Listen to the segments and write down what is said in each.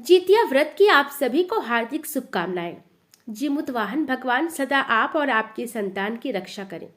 जितिया व्रत की आप सभी को हार्दिक शुभकामनाएं। जिमुतवाहन भगवान सदा आप और आपके संतान की रक्षा करें।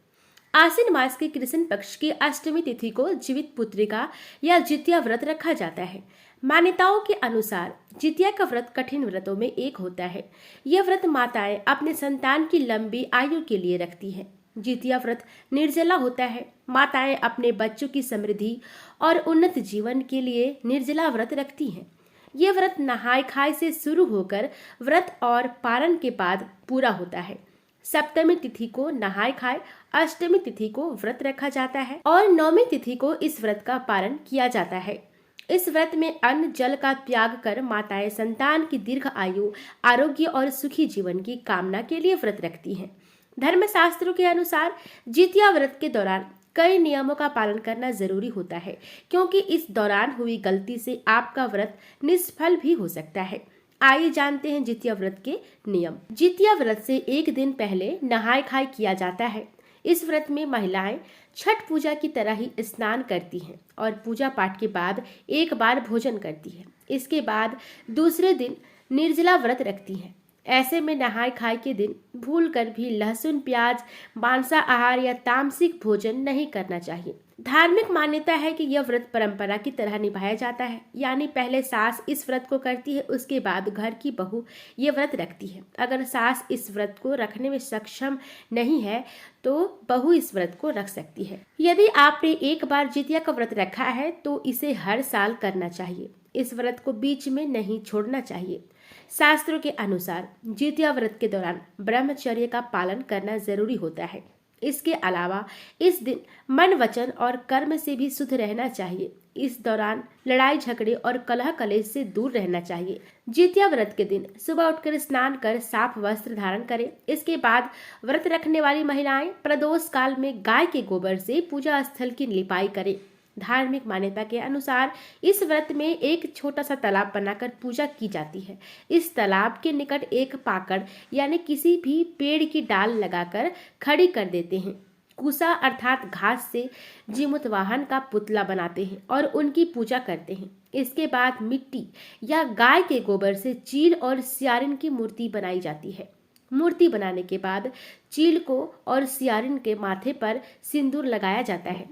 आश्विन मास के कृष्ण पक्ष की अष्टमी तिथि को जीवित पुत्रिका या जितिया व्रत रखा जाता है। मान्यताओं के अनुसार जितिया का व्रत कठिन व्रतों में एक होता है। यह व्रत माताएं अपने संतान की लंबी आयु के लिए रखती हैं। जितिया व्रत निर्जला होता है। माताएं अपने बच्चों की समृद्धि और उन्नत जीवन के लिए निर्जला व्रत रखती हैं। ये व्रत नहाय खाए से शुरू होकर व्रत और पारण के बाद पूरा होता है। सप्तमी तिथि को नहाय खाए, अष्टमी तिथि को व्रत रखा जाता है और नौमी तिथि को इस व्रत का पारण किया जाता है। इस व्रत में अन्न जल का त्याग कर माताएं संतान की दीर्घ आयु, आरोग्य और सुखी जीवन की कामना के लिए व्रत रखती हैं। धर्मशास्त्रों के अनुसार जितिया व्रत के दौरान कई नियमों का पालन करना जरूरी होता है, क्योंकि इस दौरान हुई गलती से आपका व्रत निष्फल भी हो सकता है। आइए जानते हैं जितिया व्रत के नियम। जितिया व्रत से एक दिन पहले नहाय खाए किया जाता है। इस व्रत में महिलाएं छठ पूजा की तरह ही स्नान करती हैं और पूजा पाठ के बाद एक बार भोजन करती हैं। इसके बाद दूसरे दिन निर्जला व्रत रखती हैं। ऐसे में नहाय खाए के दिन भूल कर भी लहसुन, प्याज, मांसाहार या तामसिक भोजन नहीं करना चाहिए। धार्मिक मान्यता है कि यह व्रत परंपरा की तरह निभाया जाता है, यानी पहले सास इस व्रत को करती है, उसके बाद घर की बहू ये व्रत रखती है। अगर सास इस व्रत को रखने में सक्षम नहीं है तो बहू इस व्रत को रख सकती है। यदि आपने एक बार जितिया का व्रत रखा है तो इसे हर साल करना चाहिए। इस व्रत को बीच में नहीं छोड़ना चाहिए। शास्त्रों के अनुसार जितिया व्रत के दौरान ब्रह्मचर्य का पालन करना जरूरी होता है। इसके अलावा इस दिन मन, वचन और कर्म से भी शुद्ध रहना चाहिए। इस दौरान लड़ाई झगड़े और कलह कलेश से दूर रहना चाहिए। जितिया व्रत के दिन सुबह उठकर स्नान कर साफ वस्त्र धारण करें। इसके बाद व्रत रखने वाली महिलाएं प्रदोष काल में गाय के गोबर से पूजा स्थल की लिपाई करें। धार्मिक मान्यता के अनुसार इस व्रत में एक छोटा सा तालाब बनाकर पूजा की जाती है। इस तालाब के निकट एक पाकड़ यानी किसी भी पेड़ की डाल लगाकर खड़ी कर देते हैं। कुसा अर्थात घास से जिमुतवाहन का पुतला बनाते हैं और उनकी पूजा करते हैं। इसके बाद मिट्टी या गाय के गोबर से चील और सियारिन की मूर्ति बनाई जाती है। मूर्ति बनाने के बाद चील को और सियारिन के माथे पर सिंदूर लगाया जाता है।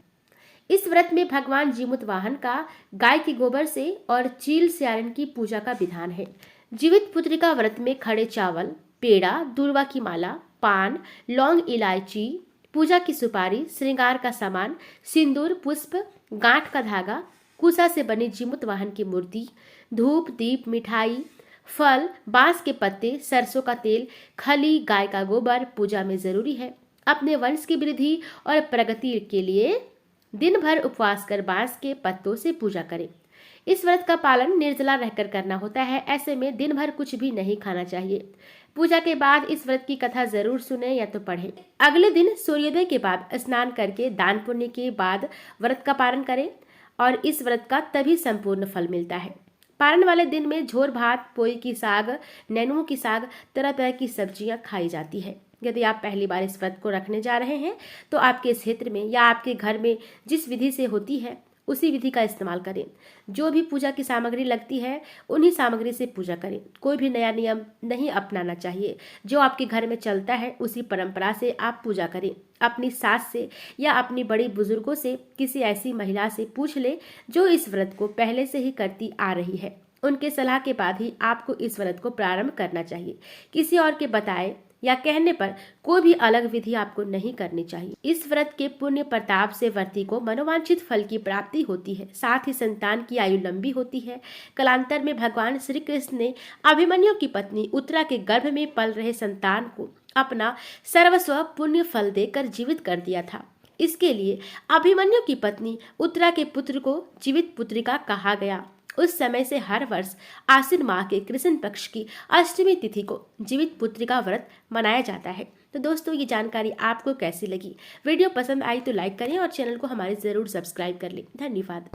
इस व्रत में भगवान जिमुतवाहन का गाय के गोबर से और चील सियारिन की पूजा का विधान है। जीवित पुत्रिका व्रत में खड़े चावल, पेड़ा, दूर्वा की माला, पान, लौंग, इलायची, पूजा की सुपारी, श्रृंगार का सामान, सिंदूर, पुष्प, गांठ का धागा, कुसा से बनी जिमुतवाहन की मूर्ति, धूप, दीप, मिठाई, फल, बांस के पत्ते, सरसों का तेल, खली, गाय का गोबर पूजा में जरूरी है। अपने वंश की वृद्धि और प्रगति के लिए दिन भर उपवास कर बांस के पत्तों से पूजा करें। इस व्रत का पालन निर्जला रहकर करना होता है। ऐसे में दिन भर कुछ भी नहीं खाना चाहिए। पूजा के बाद इस व्रत की कथा जरूर सुने या तो पढ़ें। अगले दिन सूर्योदय के बाद स्नान करके दान पुण्य के बाद व्रत का पारण करें और इस व्रत का तभी संपूर्ण फल मिलता है। पारण वाले दिन में झोर भात, पोई की साग, नेनुओं की साग, तरह तरह की सब्जियां खाई जाती है। यदि आप पहली बार इस व्रत को रखने जा रहे हैं तो आपके क्षेत्र में या आपके घर में जिस विधि से होती है उसी विधि का इस्तेमाल करें। जो भी पूजा की सामग्री लगती है उन्हीं सामग्री से पूजा करें। कोई भी नया नियम नहीं अपनाना चाहिए। जो आपके घर में चलता है उसी परंपरा से आप पूजा करें। अपनी सास से या अपनी बड़ी बुजुर्गों से, किसी ऐसी महिला से पूछ ले जो इस व्रत को पहले से ही करती आ रही है। उनके सलाह के बाद ही आपको इस व्रत को प्रारंभ करना चाहिए। किसी और के बताए या कहने पर कोई भी अलग विधि आपको नहीं करनी चाहिए। इस व्रत के पुण्य प्रताप से व्रती को मनोवांछित फल की प्राप्ति होती है। साथ ही संतान की आयु लंबी होती है। कालांतर में भगवान श्री कृष्ण ने अभिमन्यु की पत्नी उत्तरा के गर्भ में पल रहे संतान को अपना सर्वस्व पुण्य फल देकर जीवित कर दिया था। इसके लिए अभिमन्यु की पत्नी उत्तरा के पुत्र को जीवित पुत्रिका कहा गया। उस समय से हर वर्ष आश्विन माह के कृष्ण पक्ष की अष्टमी तिथि को जीवित पुत्रिका व्रत मनाया जाता है। तो दोस्तों, ये जानकारी आपको कैसी लगी? वीडियो पसंद आई तो लाइक करें और चैनल को हमारे जरूर सब्सक्राइब कर लें। धन्यवाद।